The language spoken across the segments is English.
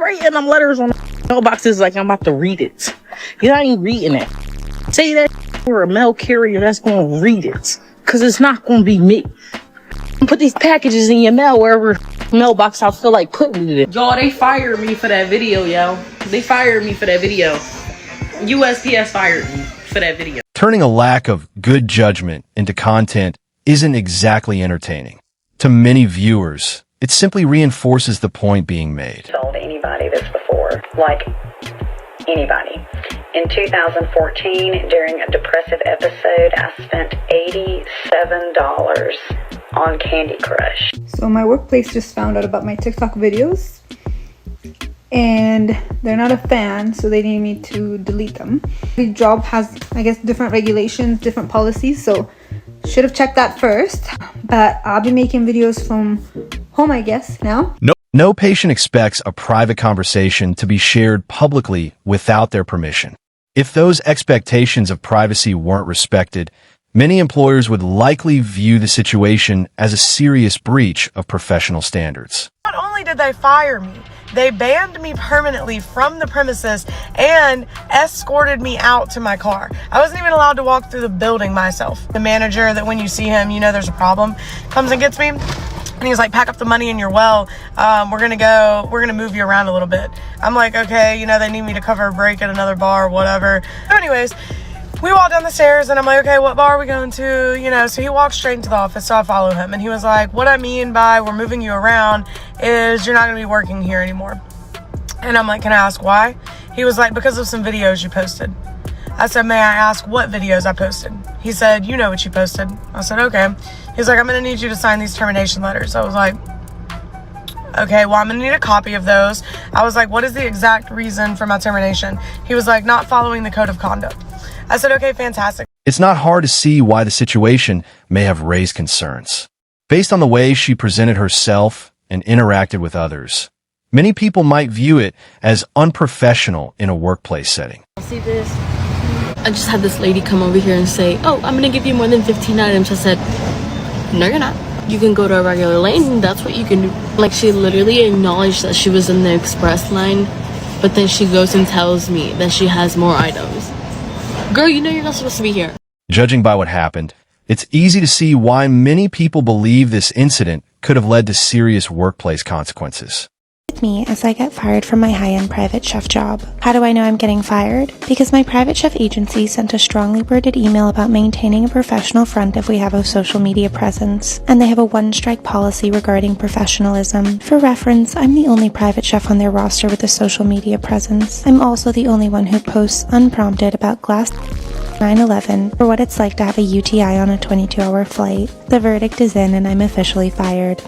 writing them letters on the mailboxes like I'm about to read it. You're not even reading it. Say that for a mail carrier that's going to read it. Because it's not going to be me. Put these packages in your mail wherever mailbox I feel like putting it in. Y'all, they fired me for that video, yo. They fired me for that video. USPS fired me for that video. Turning a lack of good judgment into content isn't exactly entertaining. To many viewers, it simply reinforces the point being made. Told anybody this before, like anybody. In 2014, during a depressive episode, I spent $87 on Candy Crush. So my workplace just found out about my TikTok videos and they're not a fan, so they need me to delete them. The job has, I guess, different regulations, different policies, so should have checked that first. But I'll be making videos from home, I guess, now. No patient expects a private conversation to be shared publicly without their permission. If those expectations of privacy weren't respected, many employers would likely view the situation as a serious breach of professional standards. Not only did they fire me, they banned me permanently from the premises and escorted me out to my car. I wasn't even allowed to walk through the building myself. The manager that when you see him, you know there's a problem, comes and gets me. And he was like, pack up the money in your well. We're going to move you around a little bit. I'm like, okay, you know, they need me to cover a break at another bar or whatever. So anyways, we walked down the stairs and I'm like, okay, what bar are we going to? You know, so he walked straight into the office. So I follow him and he was like, what I mean by we're moving you around is you're not going to be working here anymore. And I'm like, can I ask why? He was like, because of some videos you posted. I said, may I ask what videos I posted? He said, you know what you posted. I said, okay. He's like, I'm going to need you to sign these termination letters. I was like, okay, well, I'm going to need a copy of those. I was like, what is the exact reason for my termination? He was like, not following the code of conduct. I said, okay, fantastic. It's not hard to see why the situation may have raised concerns. Based on the way she presented herself and interacted with others, many people might view it as unprofessional in a workplace setting. See this? I just had this lady come over here and say, oh, I'm gonna give you more than 15 items. I said, no, you're not. You can go to a regular lane. That's what you can do. Like, she literally acknowledged that she was in the express line, but then she goes and tells me that she has more items. Girl, you know you're not supposed to be here. Judging by what happened, it's easy to see why many people believe this incident could have led to serious workplace consequences. With me as I get fired from my high-end private chef job. How do I know I'm getting fired? Because my private chef agency sent a strongly worded email about maintaining a professional front if we have a social media presence, and they have a one-strike policy regarding professionalism. For reference, I'm the only private chef on their roster with a social media presence. I'm also the only one who posts unprompted about glass 9/11 for what it's like to have a UTI on a 22-hour flight. The verdict is in and I'm officially fired.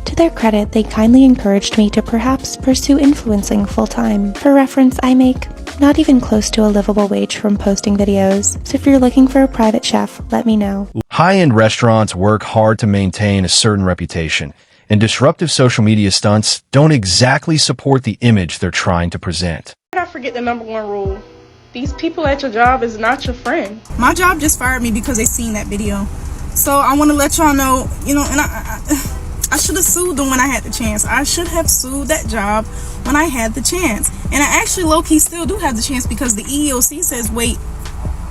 To their credit, they kindly encouraged me to perhaps pursue influencing full-time. For reference, I make not even close to a livable wage from posting videos, so if you're looking for a private chef, let me know. High-end restaurants work hard to maintain a certain reputation, and disruptive social media stunts don't exactly support the image they're trying to present. I forget the number one rule. These people at your job is not your friend. My job just fired me because they seen that video. So I want to let y'all know, you know, and I should have sued them when I had the chance. I should have sued that job when I had the chance. And I actually low-key still do have the chance because the EEOC says wait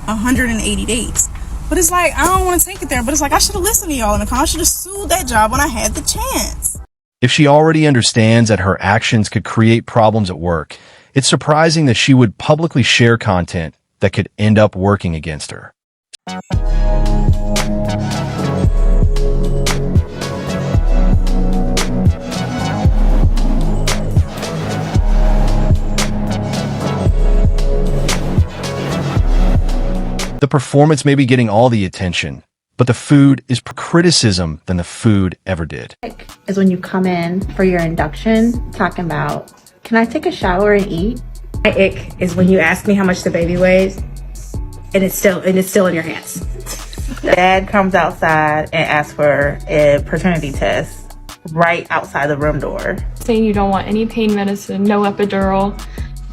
180 days. But it's like, I don't want to take it there. But it's like, I should have listened to y'all in the car. I should have sued that job when I had the chance. If she already understands that her actions could create problems at work, it's surprising that she would publicly share content that could end up working against her. The performance may be getting all the attention, but the food is more criticism than the food ever did. Is when you come in for your induction talking about, can I take a shower and eat? My ick is when you ask me how much the baby weighs and it's still in your hands. Dad comes outside and asks for a paternity test right outside the room door. Saying you don't want any pain medicine, no epidural,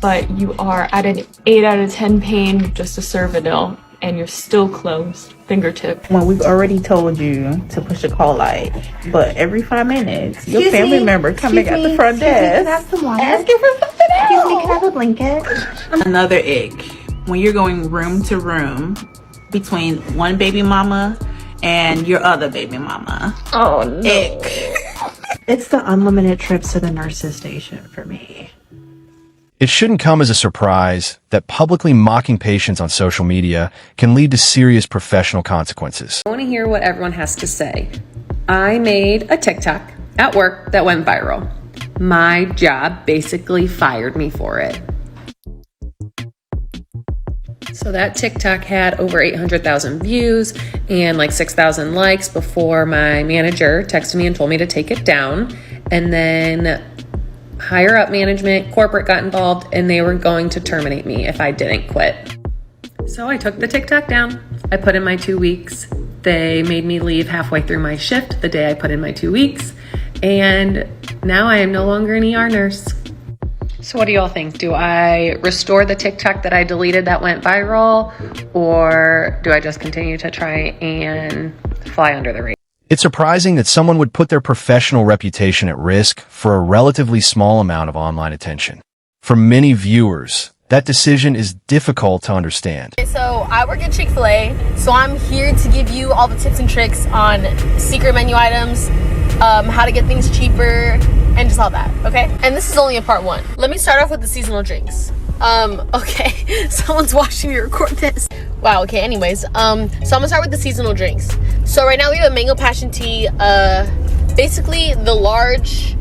but you are at an 8 out of 10 pain, just a Cervidil, and you're still closed, fingertip. When we've already told you to push the call light, but every 5 minutes, your family member coming at the front desk asking for something. Excuse me, can I have a blanket? Another ick. When you're going room to room between one baby mama and your other baby mama. Oh no. Ick. It's the unlimited trips to the nurse's station for me. It shouldn't come as a surprise that publicly mocking patients on social media can lead to serious professional consequences. I want to hear what everyone has to say. I made a TikTok at work that went viral. My job basically fired me for it. So that TikTok had over 800,000 views and like 6,000 likes before my manager texted me and told me to take it down. And then higher up management, corporate got involved, and they were going to terminate me if I didn't quit. So I took the TikTok down. I put in my 2 weeks. They made me leave halfway through my shift the day I put in my 2 weeks. And now I am no longer an ER nurse. So what do y'all think? Do I restore the TikTok that I deleted that went viral, or do I just continue to try and fly under the radar? It's surprising that someone would put their professional reputation at risk for a relatively small amount of online attention. For many viewers, that decision is difficult to understand. So I work at Chick-fil-A, so I'm here to give you all the tips and tricks on secret menu items, how to get things cheaper, and just all that, okay? And this is only a part one. Let me start off with the seasonal drinks. Okay, someone's watching me record this. Wow, okay, anyways, so I'm gonna start with the seasonal drinks. So right now we have a mango passion tea, basically the large,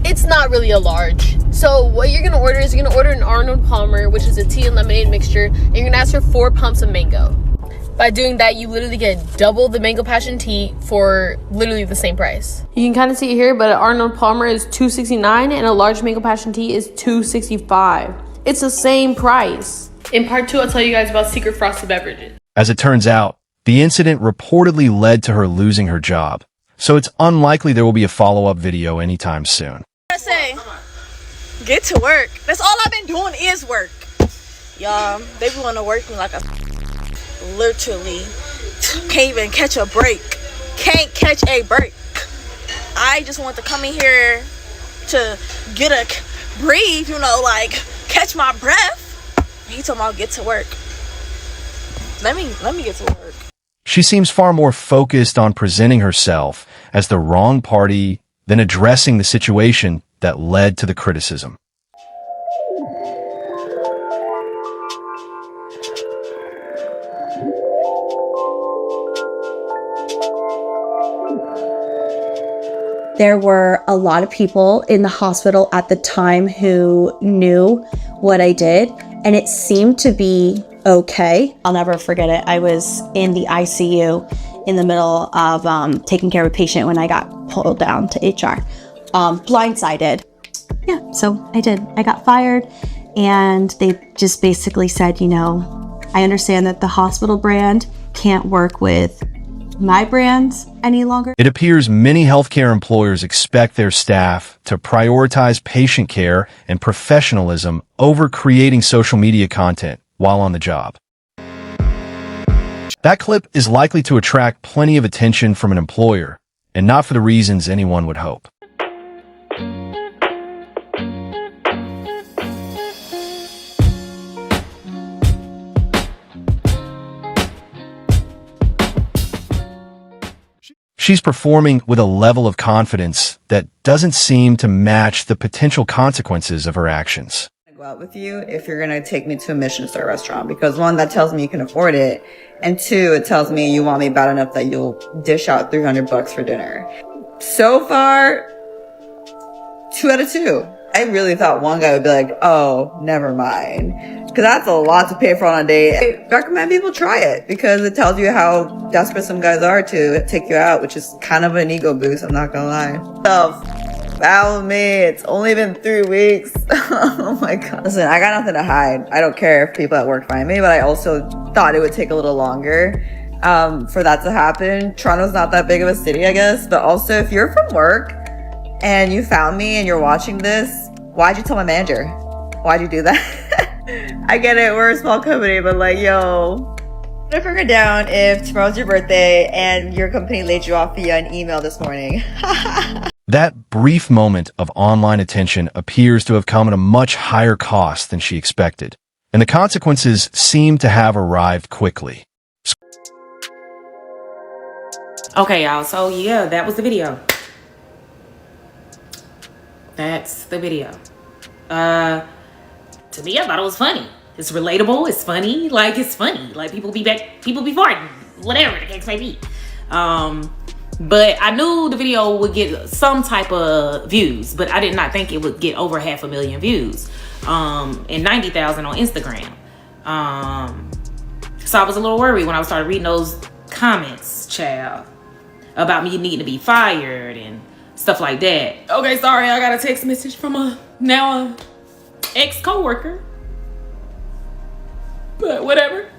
it's not really a large. So what you're gonna order is you're gonna order an Arnold Palmer, which is a tea and lemonade mixture, and you're gonna ask for 4 pumps of mango. By doing that, you literally get double the mango passion tea for literally the same price. You can kind of see it here, but an Arnold Palmer is $2.69 and a large mango passion tea is $2.65. It's the same price. In part 2, I'll tell you guys about secret frosted beverages. As it turns out, the incident reportedly led to her losing her job, so it's unlikely there will be a follow-up video anytime soon. I say, get to work. That's all I've been doing is work. Y'all, they be want to work me like a literally can't even catch a break. Can't catch a break. I just want to come in here to get a breathe, you know, like catch my breath. He told me I'll get to work. Let me get to work. She seems far more focused on presenting herself as the wrong party than addressing the situation that led to the criticism. There were a lot of people in the hospital at the time who knew what I did, and it seemed to be okay. I'll never forget it. I was in the ICU in the middle of taking care of a patient when I got pulled down to HR. Blindsided. Yeah, so I did. I got fired, and they just basically said, you know, I understand that the hospital brand can't work with my brands any longer. It appears many healthcare employers expect their staff to prioritize patient care and professionalism over creating social media content while on the job. That clip is likely to attract plenty of attention from an employer, and not for the reasons anyone would hope. She's performing with a level of confidence that doesn't seem to match the potential consequences of her actions. Go out with you if you're going to take me to a Michelin-star restaurant, because one, that tells me you can afford it, and two, it tells me you want me bad enough that you'll dish out $300 for dinner. So far, 2 out of 2. I really thought one guy would be like, oh, never mind. Because that's a lot to pay for on a date. I recommend people try it because it tells you how desperate some guys are to take you out, which is kind of an ego boost, I'm not gonna lie. So, foul me. It's only been 3 weeks. Oh my God. Listen, I got nothing to hide. I don't care if people at work find me, but I also thought it would take a little longer for that to happen. Toronto's not that big of a city, I guess. But also, if you're from work and you found me and you're watching this, why'd you tell my manager? Why'd you do that? I get it, we're a small company, but like, yo. I figured down if tomorrow's your birthday and your company laid you off via an email this morning. That brief moment of online attention appears to have come at a much higher cost than she expected, and the consequences seem to have arrived quickly. Okay, y'all. So yeah, that was the video. That's the video. To me, I thought it was funny. It's relatable. It's funny. Like, it's funny. Like, people be farting. Whatever the case may be. But I knew the video would get some type of views, but I did not think it would get over 500,000 views. And 90,000 on Instagram. So I was a little worried when I started reading those comments, child, about me needing to be fired and stuff like that. Okay, sorry, I got a text message from a ex-coworker. But whatever.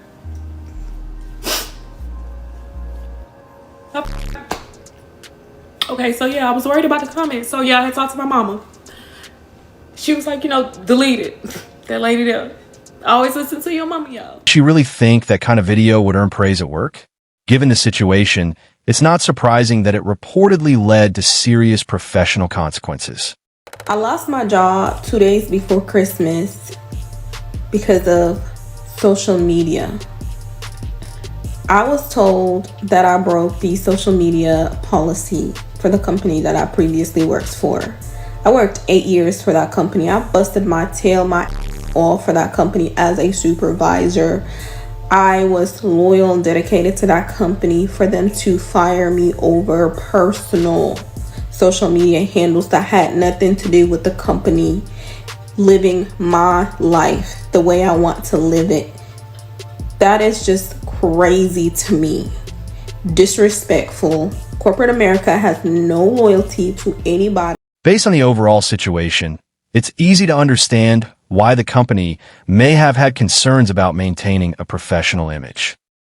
Okay, so yeah, I was worried about the comments. So yeah, I had talked to my mama. She was like, delete it. That lady there. Always listen to your mama, y'all. She really think that kind of video would earn praise at work? Given the situation, it's not surprising that it reportedly led to serious professional consequences. I lost my job 2 days before Christmas because of social media. I was told that I broke the social media policy for the company that I previously worked for. I worked 8 years for that company. I busted my tail, my off for that company as a supervisor. I was loyal and dedicated to that company. For them to fire me over personal social media handles that had nothing to do with the company, living my life the way I want to live it, that is just crazy to me. Disrespectful. Corporate America has no loyalty to anybody. Based on the overall situation, it's easy to understand why the company may have had concerns about maintaining a professional image.